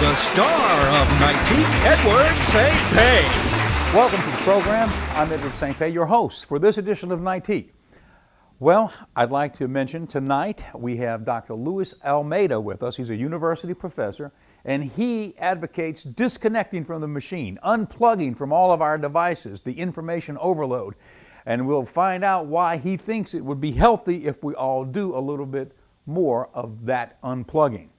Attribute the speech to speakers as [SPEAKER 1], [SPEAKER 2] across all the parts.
[SPEAKER 1] the star of Nightique, Edward St. Pay.
[SPEAKER 2] Welcome to the program. I'm Edward St. Pay, your host for this edition of Nightique. Well, I'd like to mention tonight we have Dr. Luis Almeida with us. He's a university professor, and he advocates disconnecting from the machine, unplugging from all of our devices, the information overload. And we'll find out why he thinks it would be healthy if we all do a little bit more of that unplugging.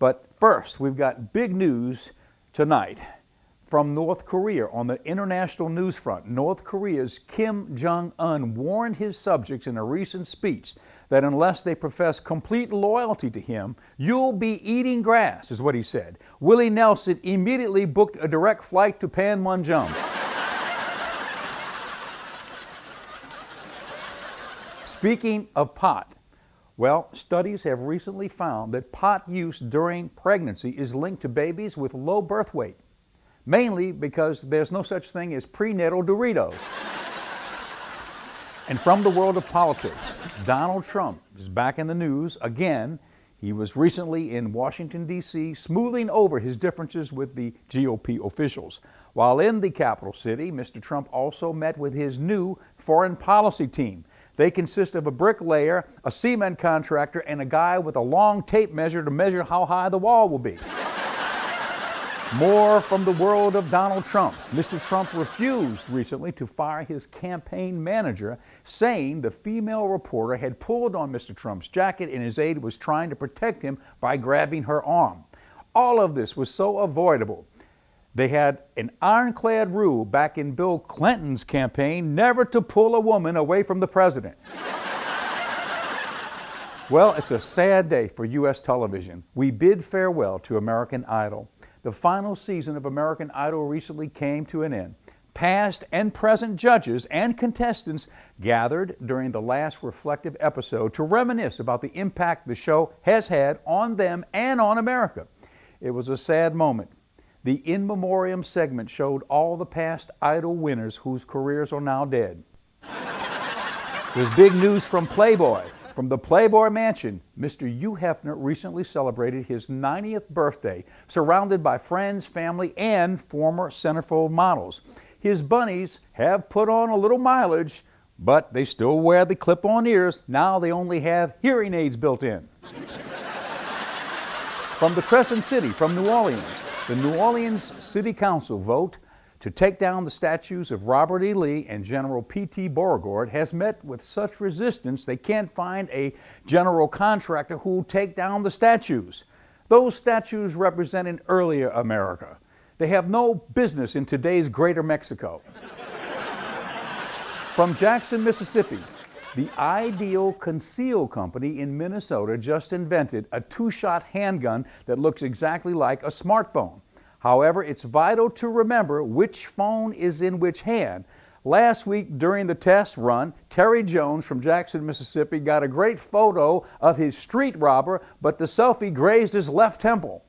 [SPEAKER 2] But first, we've got big news tonight from North Korea on the international news front. North Korea's Kim Jong-un warned his subjects in a recent speech that unless they profess complete loyalty to him, you'll be eating grass, is what he said. Willie Nelson immediately booked a direct flight to Panmunjom. Speaking of pot, well, studies have recently found that pot use during pregnancy is linked to babies with low birth weight, mainly because there's no such thing as prenatal Doritos. And from the world of politics, Donald Trump is back in the news again. He was recently in Washington, D.C., smoothing over his differences with the GOP officials. While in the capital city, Mr. Trump also met with his new foreign policy team. They consist of a bricklayer, a cement contractor, and a guy with a long tape measure to measure how high the wall will be. More from the world of Donald Trump. Mr. Trump refused recently to fire his campaign manager, saying the female reporter had pulled on Mr. Trump's jacket and his aide was trying to protect him by grabbing her arm. All of this was so avoidable. They had an ironclad rule back in Bill Clinton's campaign never to pull a woman away from the president. Well, it's a sad day for U.S. television. We bid farewell to American Idol. The final season of American Idol recently came to an end. Past and present judges and contestants gathered during the last reflective episode to reminisce about the impact the show has had on them and on America. It was a sad moment. The In Memoriam segment showed all the past Idol winners whose careers are now dead. There's big news from Playboy. From the Playboy Mansion, Mr. Hugh Hefner recently celebrated his 90th birthday, surrounded by friends, family, and former centerfold models. His bunnies have put on a little mileage, but they still wear the clip-on ears. Now they only have hearing aids built in. From the Crescent City, from New Orleans, the New Orleans City Council vote to take down the statues of Robert E. Lee and General P.T. Beauregard has met with such resistance they can't find a general contractor who will take down the statues. Those statues represent an earlier America. They have no business in today's greater Mexico. From Jackson, Mississippi, the Ideal Conceal Company in Minnesota just invented a two-shot handgun that looks exactly like a smartphone. However, it's vital to remember which phone is in which hand. Last week during the test run, Terry Jones from Jackson, Mississippi got a great photo of his street robber, but the selfie grazed his left temple.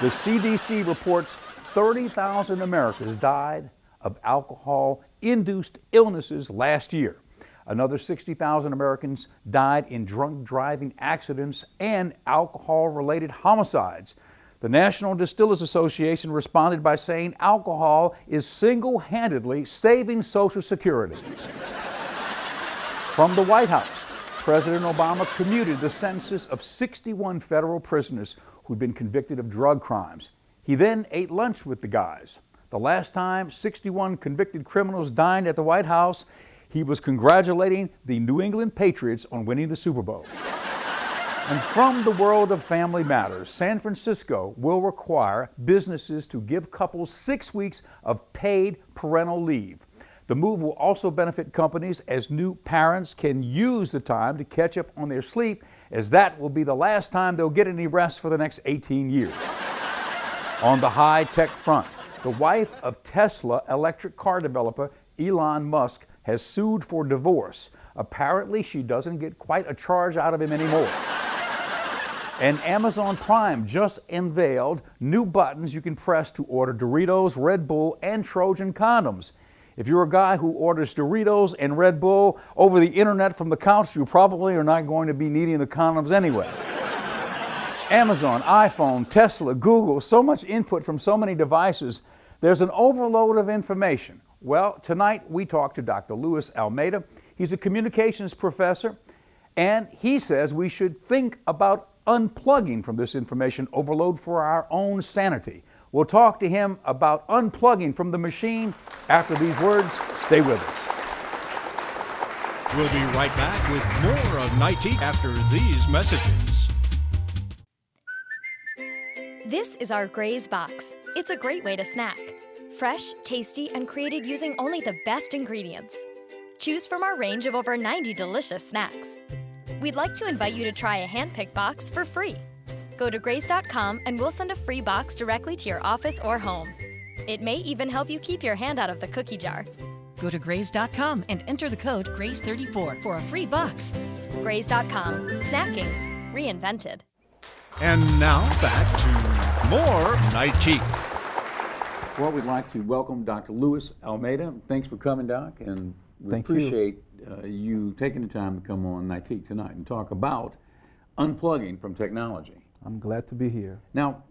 [SPEAKER 2] The CDC reports 30,000 Americans died of alcohol-induced illnesses last year. Another 60,000 Americans died in drunk driving accidents and alcohol-related homicides. The National Distillers Association responded by saying alcohol is single-handedly saving Social Security. From the White House, President Obama commuted the sentences of 61 federal prisoners who'd been convicted of drug crimes. He then ate lunch with the guys. The last time 61 convicted criminals dined at the White House, he was congratulating the New England Patriots on winning the Super Bowl. And from the world of family matters, San Francisco will require businesses to give couples 6 weeks of paid parental leave. The move will also benefit companies as new parents can use the time to catch up on their sleep, as that will be the last time they'll get any rest for the next 18 years. On the high-tech front, the wife of Tesla electric car developer Elon Musk has sued for divorce. Apparently, she doesn't get quite a charge out of him anymore. And Amazon Prime just unveiled new buttons you can press to order Doritos, Red Bull, and Trojan condoms. If you're a guy who orders Doritos and Red Bull over the internet from the couch, you probably are not going to be needing the condoms anyway. Amazon, iPhone, Tesla, Google, so much input from so many devices, there's an overload of information. Well, tonight we talk to Dr. Luis Almeida. He's a communications professor, and he says we should think about unplugging from this information overload for our own sanity. We'll talk to him about unplugging from the machine after these words. Stay with us.
[SPEAKER 1] We'll be right back with more of Nightique after these messages.
[SPEAKER 3] This is our Graze box. It's a great way to snack. Fresh, tasty, and created using only the best ingredients. Choose from our range of over 90 delicious snacks. We'd like to invite you to try a hand-picked box for free. Go to graze.com and we'll send a free box directly to your office or home. It may even help you keep your hand out of the cookie jar.
[SPEAKER 4] Go to graze.com and enter the code GRAZE34 for a free box.
[SPEAKER 3] Graze.com. Snacking reinvented.
[SPEAKER 1] And now back to more Nightique.
[SPEAKER 2] Well, we'd like to welcome Dr. Luis Almeida. Thanks for coming, Doc, and we
[SPEAKER 5] Thank you.
[SPEAKER 2] appreciate you taking the time to come on Nightique tonight and talk about unplugging from technology.
[SPEAKER 5] I'm glad to be here.
[SPEAKER 2] Now,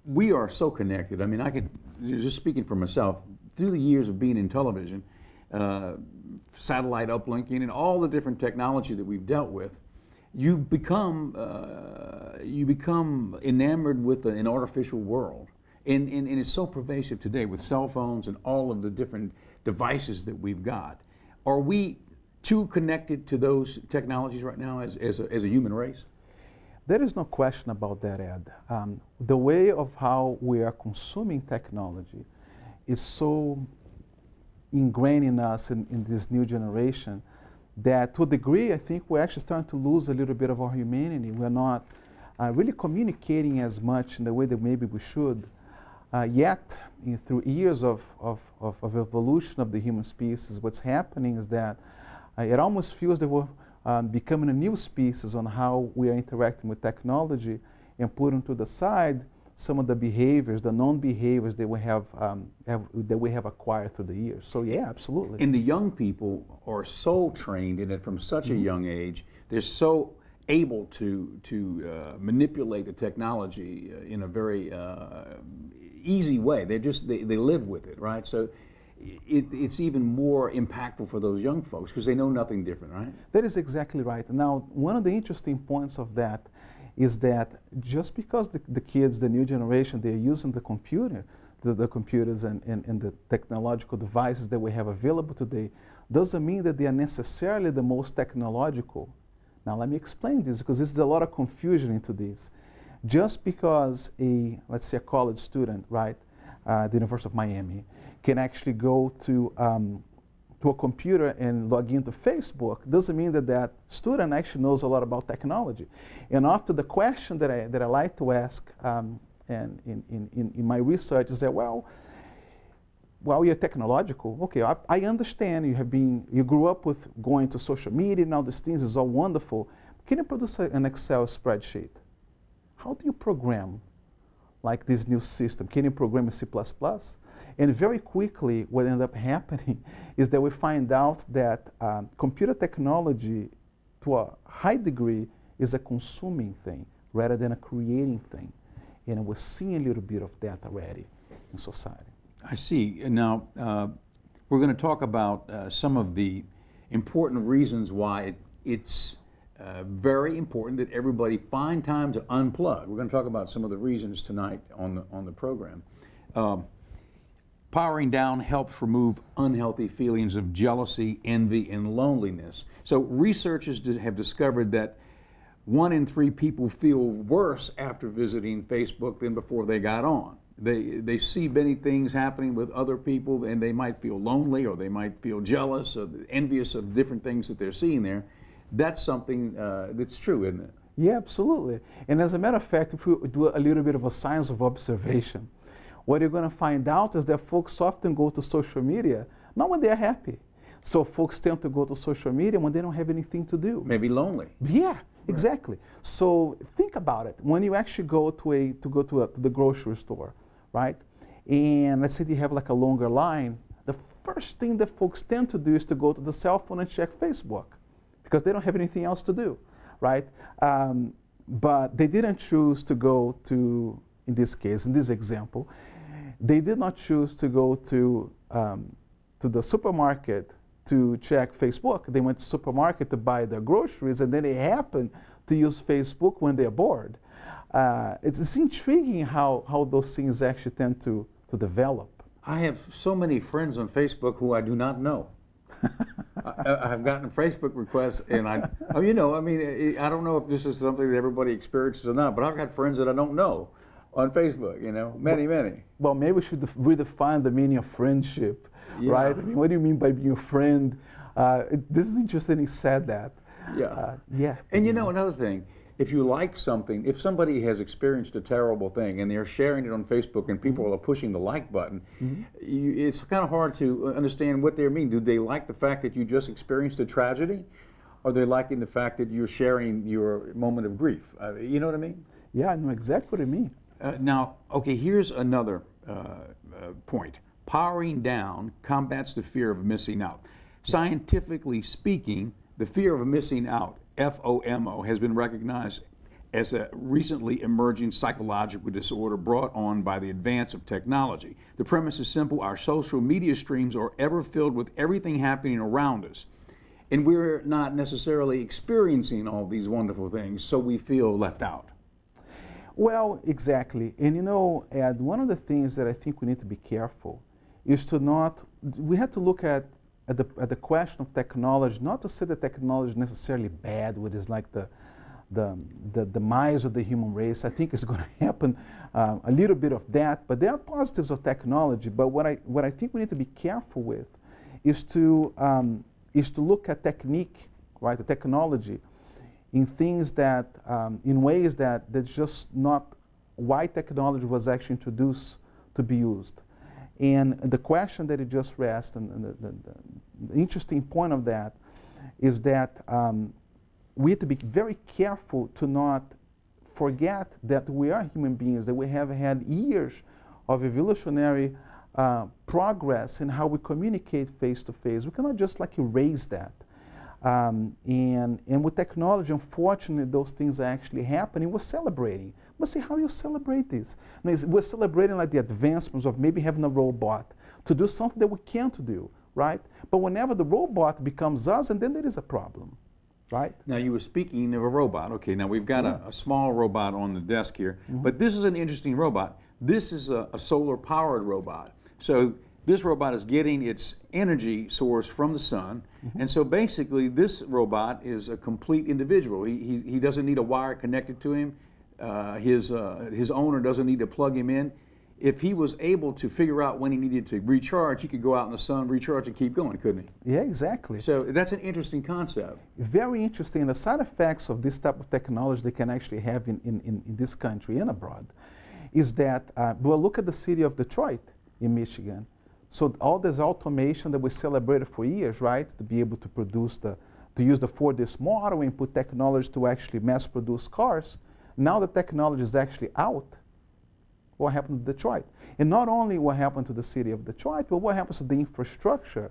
[SPEAKER 2] we are so connected. I mean, I could, just speaking for myself, through the years of being in television, satellite uplinking, and all the different technology that we've dealt with, you become enamored with an artificial world. And it's so pervasive today with cell phones and all of the different devices that we've got. Are we too connected to those technologies right now as a human race?
[SPEAKER 5] There is no question about that, Ed. The way of how we are consuming technology is so ingrained in us in this new generation that to a degree I think we're actually starting to lose a little bit of our humanity. We're not really communicating as much in the way that maybe we should. Yet, through years of evolution of the human species, what's happening is that it almost feels that we're becoming a new species on how we are interacting with technology and putting to the side some of the behaviors, the known behaviors that we have acquired through the years. So yeah, absolutely.
[SPEAKER 2] And the young people are so trained in it from such a young age. They're so able to manipulate the technology in a very easy way. They live with it, right? So it's even more impactful for those young folks because they know nothing different, right?
[SPEAKER 5] That is exactly right. Now, one of the interesting points of that is that just because the kids, the new generation, they're using the computer, the computers and the technological devices that we have available today, doesn't mean that they are necessarily the most technological. Now, let me explain this because there's a lot of confusion into this. Just because let's say a college student, right, the University of Miami, can actually go to a computer and log into Facebook, doesn't mean that that student actually knows a lot about technology. And after the question that I like to ask and in my research is that, well, you're technological. Okay, I understand you grew up with going to social media and all these things is all wonderful. Can you produce an Excel spreadsheet? How do you program like this new system? Can you program in C++? And very quickly, what ended up happening is that we find out that computer technology, to a high degree, is a consuming thing rather than a creating thing. And we're seeing a little bit of that already in society.
[SPEAKER 2] I see. And now, we're going to talk about some of the important reasons why it's very important that everybody find time to unplug. We're going to talk about some of the reasons tonight on the program. Powering down helps remove unhealthy feelings of jealousy, envy, and loneliness. So researchers have discovered that 1 in 3 people feel worse after visiting Facebook than before they got on. They see many things happening with other people and they might feel lonely or they might feel jealous or envious of different things that they're seeing there. That's something that's true, isn't it?
[SPEAKER 5] Yeah, absolutely. And as a matter of fact, if we do a little bit of a science of observation, what you're going to find out is that folks often go to social media not when they're happy. So folks tend to go to social media when they don't have anything to do.
[SPEAKER 2] Maybe lonely.
[SPEAKER 5] Yeah, exactly. So think about it. When you actually go to the grocery store, right? And let's say you have like a longer line, the first thing that folks tend to do is to go to the cell phone and check Facebook because they don't have anything else to do, right? but they didn't choose to go to, in this case, in this example, they did not choose to go to the supermarket to check Facebook. They went to the supermarket to buy their groceries, and then they happen to use Facebook when they're bored. It's intriguing how those things actually tend to develop.
[SPEAKER 2] I have so many friends on Facebook who I do not know. I've gotten Facebook requests, and I don't know if this is something that everybody experiences or not, but I've got friends that I don't know on Facebook, many.
[SPEAKER 5] Well, maybe we should redefine the meaning of friendship, right? I mean, what do you mean by being a friend? This is interesting you said that.
[SPEAKER 2] Yeah. And another thing, if you like something, if somebody has experienced a terrible thing and they're sharing it on Facebook and people are pushing the like button, it's kind of hard to understand what they mean. Do they like the fact that you just experienced a tragedy? Or are they liking the fact that you're sharing your moment of grief? You know what I mean?
[SPEAKER 5] Yeah, I know exactly what I mean.
[SPEAKER 2] Now, okay, here's another point. Powering down combats the fear of missing out. Scientifically speaking, the fear of missing out, FOMO, has been recognized as a recently emerging psychological disorder brought on by the advance of technology. The premise is simple. Our social media streams are ever filled with everything happening around us, and we're not necessarily experiencing all these wonderful things, so we feel left out.
[SPEAKER 5] Well, exactly. And Ed, one of the things that I think we need to be careful is we have to look at the question of technology, not to say that technology is necessarily bad, which is like the demise of the human race. I think it's going to happen a little bit of that, but there are positives of technology. But what I think we need to be careful with is to look at technique, right, the technology, in things that, in ways that's just not why technology was actually introduced to be used. And the question that you just raised, and the interesting point of that, is that we have to be very careful to not forget that we are human beings, that we have had years of evolutionary progress in how we communicate face to face. We cannot just erase that. And with technology, unfortunately, those things are actually happening. We're celebrating. But see, how you celebrate this? I mean, we're celebrating the advancements of maybe having a robot to do something that we can't do, right? But whenever the robot becomes us, and then there is a problem, right?
[SPEAKER 2] Now, you were speaking of a robot. Okay, now we've got a small robot on the desk here, but this is an interesting robot. This is a solar-powered robot. So this robot is getting its energy source from the sun, and so basically this robot is a complete individual. He doesn't need a wire connected to him. His owner doesn't need to plug him in. If he was able to figure out when he needed to recharge, he could go out in the sun, recharge, and keep going, couldn't he?
[SPEAKER 5] Yeah, exactly.
[SPEAKER 2] So that's an interesting concept.
[SPEAKER 5] Very interesting. The side effects of this type of technology they can actually have in this country and abroad is that, well, look at the city of Detroit in Michigan. So all this automation that we celebrated for years, right, to be able to produce to use the Ford model and put technology to actually mass produce cars, now the technology is actually out. What happened to Detroit? And not only what happened to the city of Detroit, but what happens to the infrastructure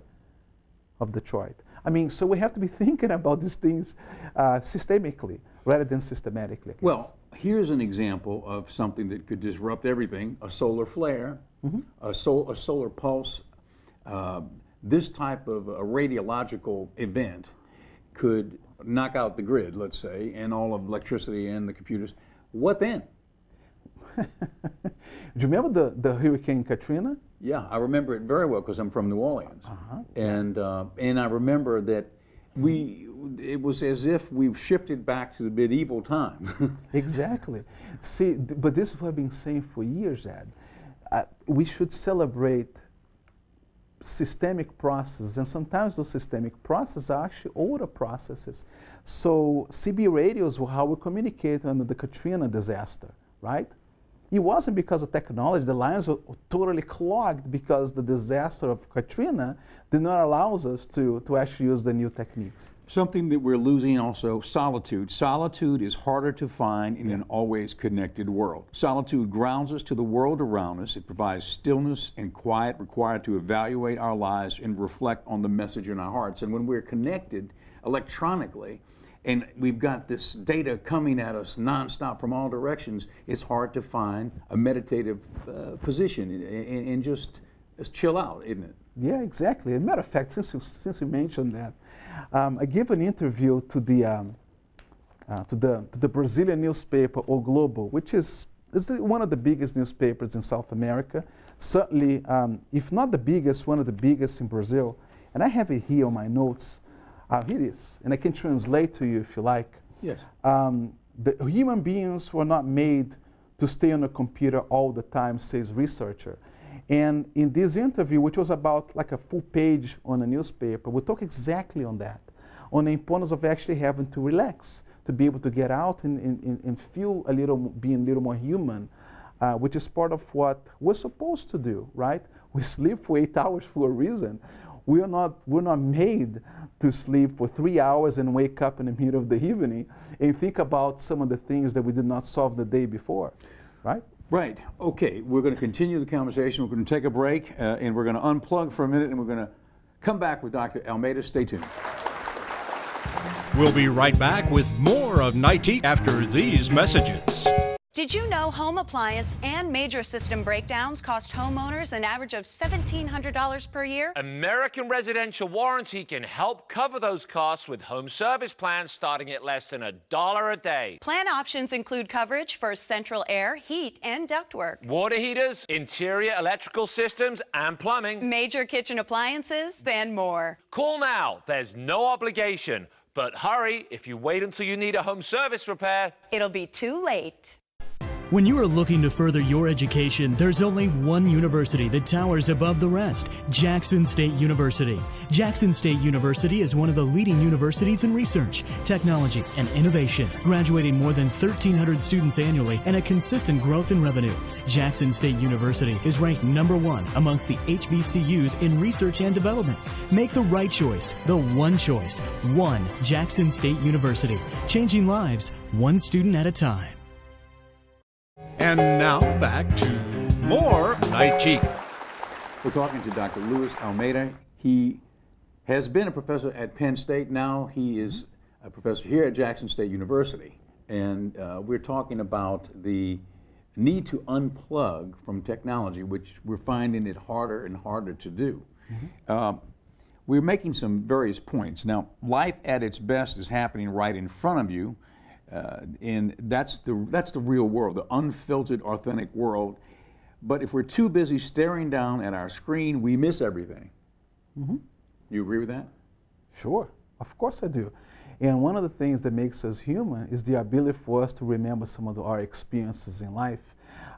[SPEAKER 5] of Detroit. I mean, so we have to be thinking about these things systemically rather than systematically.
[SPEAKER 2] Well, here's an example of something that could disrupt everything: a solar flare, a solar pulse. This type of a radiological event could knock out the grid, let's say, and all of electricity and the computers. What then?
[SPEAKER 5] Do you remember the Hurricane Katrina?
[SPEAKER 2] Yeah, I remember it very well because I'm from New Orleans, and I remember that it was as if we've shifted back to the medieval time.
[SPEAKER 5] Exactly. See, but this is what I've been saying for years, Ed. We should celebrate systemic processes, and sometimes those systemic processes are actually older processes. So CB radios were how we communicate under the Katrina disaster, right? It wasn't because of technology. The lines were totally clogged because the disaster of Katrina did not allow us to actually use the new techniques.
[SPEAKER 2] Something that we're losing also, solitude. Solitude is harder to find in an always connected world. Solitude grounds us to the world around us. It provides stillness and quiet required to evaluate our lives and reflect on the message in our hearts. And when we're connected electronically, and we've got this data coming at us nonstop from all directions, it's hard to find a meditative position and just chill out, isn't it?
[SPEAKER 5] Yeah, exactly. As a matter of fact, since you mentioned that, I gave an interview to the Brazilian newspaper O Globo, which is one of the biggest newspapers in South America. Certainly, if not the biggest, one of the biggest in Brazil. And I have it here on my notes. Here it is, and I can translate to you if you like.
[SPEAKER 2] Yes.
[SPEAKER 5] The human beings were not made to stay on a computer all the time, says researcher. And in this interview, which was about like a full page on a newspaper, we talk exactly on that, on the importance of actually having to relax, to be able to get out and feel a little, being a little more human, which is part of what we're supposed to do, right? We sleep for 8 hours for a reason. We're not made to sleep for 3 hours and wake up in the middle of the evening and think about some of the things that we did not solve the day before, right?
[SPEAKER 2] Right. Okay, we're going to continue the conversation. We're going to take a break, and we're going to unplug for a minute, and we're going to come back with Dr. Almeida. Stay tuned.
[SPEAKER 1] We'll be right back with more of Nightique after these messages.
[SPEAKER 6] Did you know home appliance and major system breakdowns cost homeowners an average of $1,700 per year?
[SPEAKER 7] American Residential Warranty can help cover those costs with home service plans starting at less than $1 a day.
[SPEAKER 6] Plan options include coverage for central air, heat, and ductwork,
[SPEAKER 7] Water heaters, interior electrical systems, and plumbing.
[SPEAKER 6] major kitchen appliances, and more.
[SPEAKER 7] Call now. There's no obligation. But hurry, if you wait until you need a home service repair,
[SPEAKER 6] It'll be too late.
[SPEAKER 8] When you are looking to further your education, there's only one university that towers above the rest, Jackson State University. Jackson State University is one of the leading universities in research, technology, and innovation, graduating more than 1,300 students annually and a consistent growth in revenue. Jackson State University is ranked #1 amongst the HBCUs in research and development. Make the right choice, the one choice, one Jackson State University, changing lives one student at a time.
[SPEAKER 1] And now back to more Nightique.
[SPEAKER 2] We're talking to Dr. Luis Almeida. He has been a professor at Penn State. Now he is a professor here at Jackson State University. And we're talking about the need to unplug from technology, which we're finding it harder and harder to do. We're making some various points. Now, life at its best is happening right in front of you. And that's the real world, the unfiltered, authentic world. But if we're too busy staring down at our screen, we miss everything. You agree with that?
[SPEAKER 5] Sure, of course I do. And one of the things that makes us human is the ability for us to remember some of our experiences in life.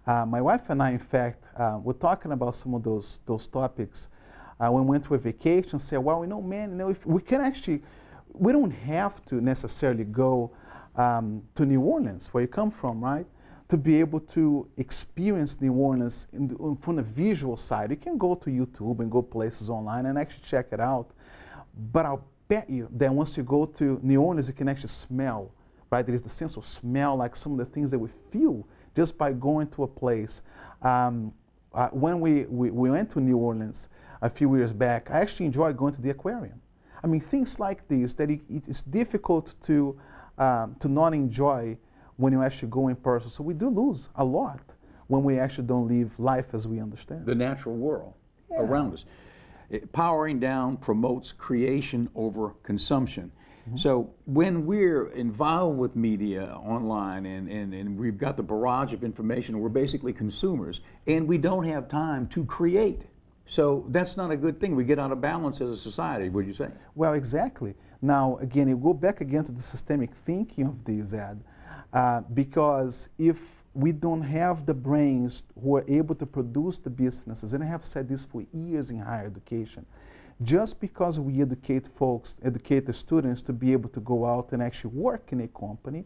[SPEAKER 5] My wife and I, in fact, were talking about some of those topics when we went to a vacation. Said, well, man, if we can actually, we don't have to necessarily go to New Orleans, where you come from, right? To be able to experience New Orleans from the visual side. You can go to YouTube and go places online and actually check it out. But I'll bet you that once you go to New Orleans, you can actually smell, right? There is the sense of smell, like some of the things that we feel just by going to a place. When we went to New Orleans a few years back, I actually enjoyed going to the aquarium. I mean, things like these that it's difficult to not enjoy when you actually go in person. So we do lose a lot when we actually don't live life as we understand.
[SPEAKER 2] The natural world around us. Powering down promotes creation over consumption. So when we're involved with media online and we've got the barrage of information, we're basically consumers, and we don't have time to create. So that's not a good thing. We get out of balance as a society, would you say?
[SPEAKER 5] Well, exactly. Now, again, you go back again to the systemic thinking of this, Ed, because if we don't have the brains who are able to produce the businesses, and I have said this for years in higher education, just because we educate folks, educate the students to be able to go out and actually work in a company,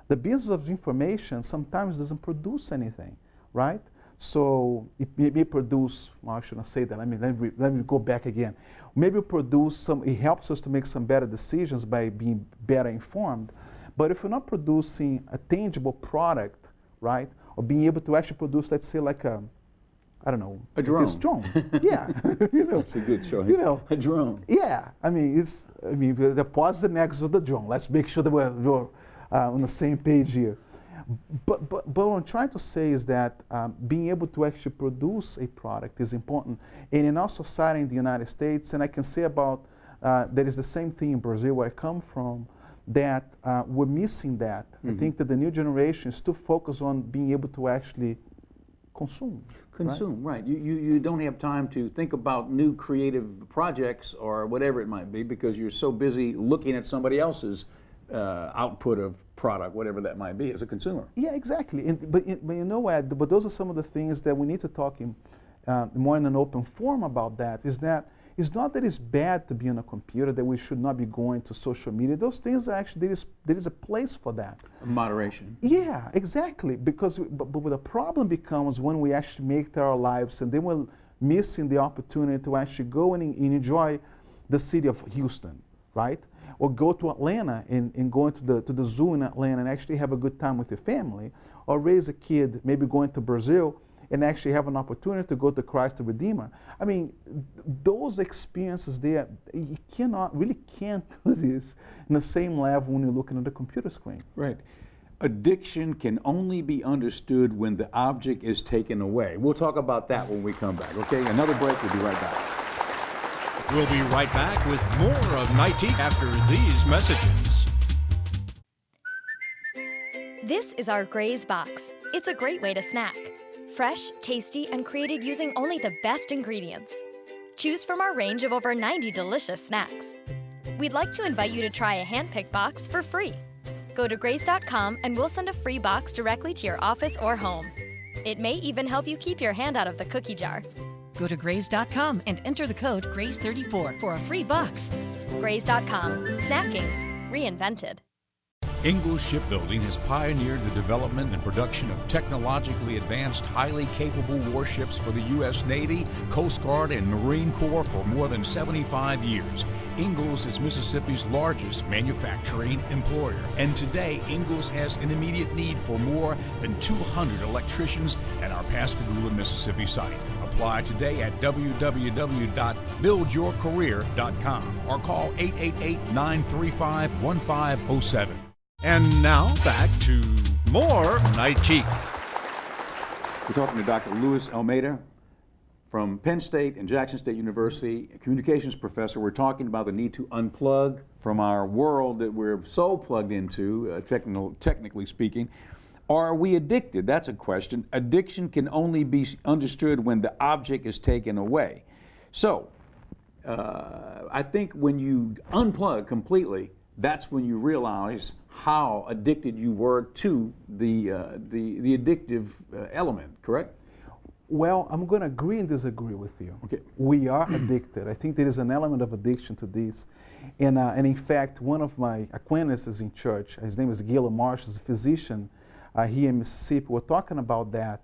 [SPEAKER 5] the business of information sometimes doesn't produce anything, right? So it may produce, well, I shouldn't say that, let me go back again. Maybe produce some, it helps us to make some better decisions by being better informed. But if we're not producing a tangible product, right, or being able to actually produce, let's say, like a I don't know.
[SPEAKER 2] A drone.
[SPEAKER 5] This drone. Yeah. You know.
[SPEAKER 2] That's a good choice.
[SPEAKER 5] You know.
[SPEAKER 2] A drone.
[SPEAKER 5] Yeah. I mean, the positive and negatives of the drone. Let's make sure that we're on the same page here. But what I'm trying to say is that being able to actually produce a product is important. And in our society in the United States, and I can say about, that is the same thing in Brazil where I come from, that we're missing that. I think that the new generation is too focused on being able to actually consume.
[SPEAKER 2] Consume, right. You don't have time to think about new creative projects or whatever it might be because you're so busy looking at somebody else's output of product, whatever that might be, as a consumer.
[SPEAKER 5] Yeah, exactly. But you know what? But those are some of the things that we need to talk more in an open forum about. That is that it's not that it's bad to be on a computer, that we should not be going to social media. Those things are actually, there is a place for that.
[SPEAKER 2] Moderation.
[SPEAKER 5] Yeah, exactly. Because but the problem becomes when we actually make our lives, and then we're missing the opportunity to actually go and enjoy the city of Houston, right? Or go to Atlanta and go into the zoo in Atlanta and actually have a good time with your family, or raise a kid, maybe going to Brazil and actually have an opportunity to go to Christ the Redeemer. I mean, those experiences there, you really can't do this in the same level when you're looking at the computer screen.
[SPEAKER 2] Right. Addiction can only be understood when the object is taken away. We'll talk about that when we come back, okay? Another break, we'll be right back.
[SPEAKER 1] We'll be right back with more of Nightique after these messages.
[SPEAKER 3] This is our Graze Box. It's a great way to snack. Fresh, tasty, and created using only the best ingredients. Choose from our range of over 90 delicious snacks. We'd like to invite you to try a hand-picked box for free. Go to graze.com and we'll send a free box directly to your office or home. It may even help you keep your hand out of the cookie jar.
[SPEAKER 4] Go to graze.com and enter the code GRAZE34 for a free box.
[SPEAKER 3] Graze.com. Snacking reinvented.
[SPEAKER 9] Ingalls Shipbuilding has pioneered the development and production of technologically advanced, highly capable warships for the U.S. Navy, Coast Guard, and Marine Corps for more than 75 years. Ingalls is Mississippi's largest manufacturing employer. And today, Ingalls has an immediate need for more than 200 electricians at our Pascagoula, Mississippi site. Apply today at www.buildyourcareer.com or call 888-935-1507.
[SPEAKER 1] And now back to more Nightique.
[SPEAKER 2] We're talking to Dr. Luis Almeida from Penn State and Jackson State University, a communications professor. We're talking about the need to unplug from our world that we're so plugged into, technically speaking. Are we addicted? That's a question. Addiction can only be understood when the object is taken away. So, I think when you unplug completely, that's when you realize how addicted you were to the addictive element, correct?
[SPEAKER 5] Well, I'm going to agree and disagree with you.
[SPEAKER 2] Okay.
[SPEAKER 5] We are addicted. I think there is an element of addiction to this. And in fact, one of my acquaintances in church, his name is Gila Marsh, is a physician here in Mississippi. We're talking about that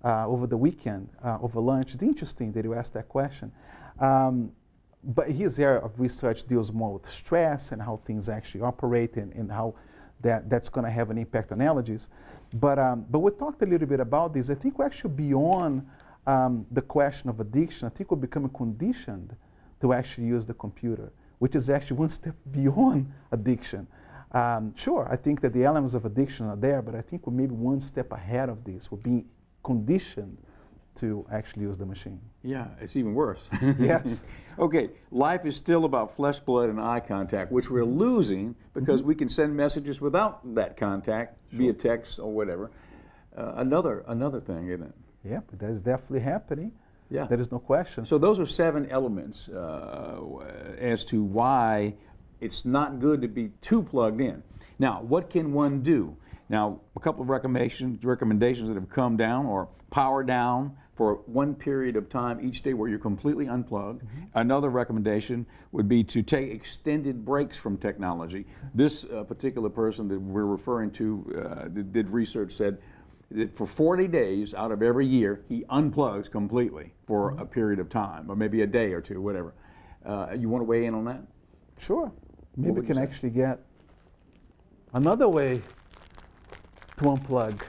[SPEAKER 5] over the weekend, over lunch. It's interesting that you asked that question. But his area of research deals more with stress and how things actually operate and how that's going to have an impact on allergies. But we talked a little bit about this. I think we're actually beyond the question of addiction. I think we're becoming conditioned to actually use the computer, which is actually one step beyond addiction. Sure, I think that the elements of addiction are there, but I think we're maybe one step ahead of this. We're being conditioned to actually use the machine.
[SPEAKER 2] Yeah, it's even worse.
[SPEAKER 5] Yes.
[SPEAKER 2] Okay, life is still about flesh, blood, and eye contact, which we're losing because we can send messages without that contact, via text or whatever. Another thing, isn't it?
[SPEAKER 5] Yeah, but that is definitely happening.
[SPEAKER 2] Yeah.
[SPEAKER 5] There is no question.
[SPEAKER 2] So those are 7 elements as to why it's not good to be too plugged in. Now, what can one do? Now, a couple of recommendations that have come down, or power down for one period of time each day where you're completely unplugged. Another recommendation would be to take extended breaks from technology. This particular person that we're referring to that did research said that for 40 days out of every year, he unplugs completely for a period of time, or maybe a day or two, whatever. You want to weigh in on that?
[SPEAKER 5] Sure. Maybe we can actually get another way to unplug.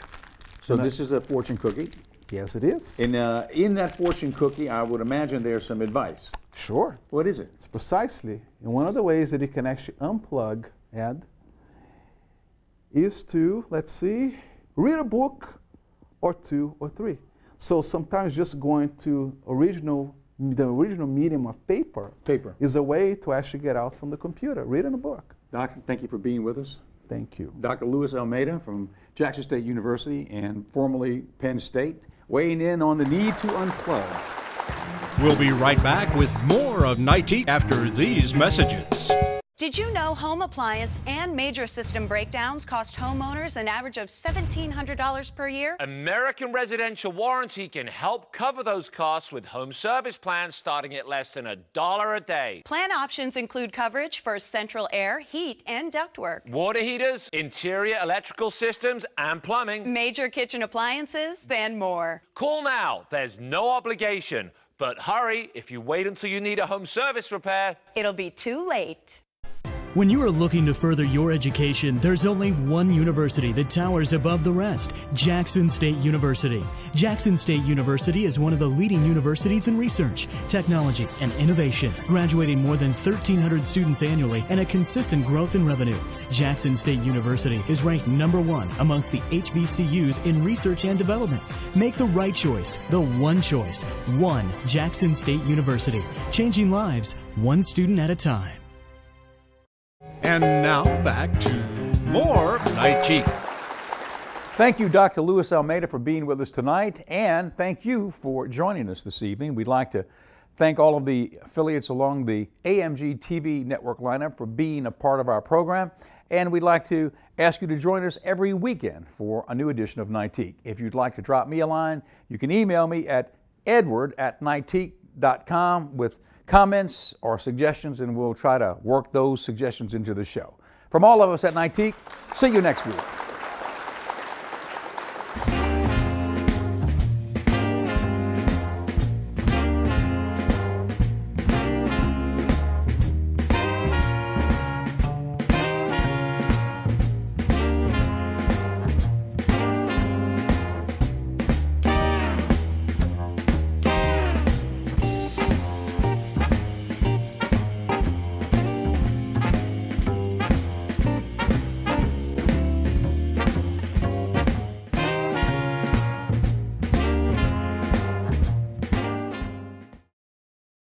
[SPEAKER 2] So this is a fortune cookie.
[SPEAKER 5] Yes, it is.
[SPEAKER 2] And in that fortune cookie, I would imagine there's some advice.
[SPEAKER 5] Sure.
[SPEAKER 2] What is it?
[SPEAKER 5] It's precisely. And one of the ways that you can actually unplug, Ed, is to, let's see, read a book or 2 or 3. So sometimes just going to the original medium of paper is a way to actually get out from the computer, reading a book.
[SPEAKER 2] Doc, thank you for being with us.
[SPEAKER 5] Thank you.
[SPEAKER 2] Dr. Luis Almeida from Jackson State University and formerly Penn State, weighing in on the need to unplug.
[SPEAKER 1] We'll be right back with more of Nightique after these messages.
[SPEAKER 6] Did you know home appliance and major system breakdowns cost homeowners an average of $1,700 per year?
[SPEAKER 7] American Residential Warranty can help cover those costs with home service plans starting at less than $1 a day.
[SPEAKER 6] Plan options include coverage for central air, heat, and ductwork,
[SPEAKER 7] Water heaters, interior electrical systems, and plumbing.
[SPEAKER 6] major kitchen appliances, and more.
[SPEAKER 7] Call now. There's no obligation. But hurry, if you wait until you need a home service repair,
[SPEAKER 6] It'll be too late.
[SPEAKER 8] When you are looking to further your education, there's only one university that towers above the rest, Jackson State University. Jackson State University is one of the leading universities in research, technology, and innovation, graduating more than 1,300 students annually and a consistent growth in revenue. Jackson State University is ranked #1 amongst the HBCUs in research and development. Make the right choice, the one choice, one Jackson State University, changing lives one student at a time.
[SPEAKER 1] And now back to more Nightique.
[SPEAKER 2] Thank you, Dr. Luis Almeida, for being with us tonight, and thank you for joining us this evening. We'd like to thank all of the affiliates along the AMG TV network lineup for being a part of our program, and we'd like to ask you to join us every weekend for a new edition of Nightique. If you'd like to drop me a line, you can email me at edward@nightique.com with comments or suggestions, and we'll try to work those suggestions into the show. From all of us at Nightique, see you next week.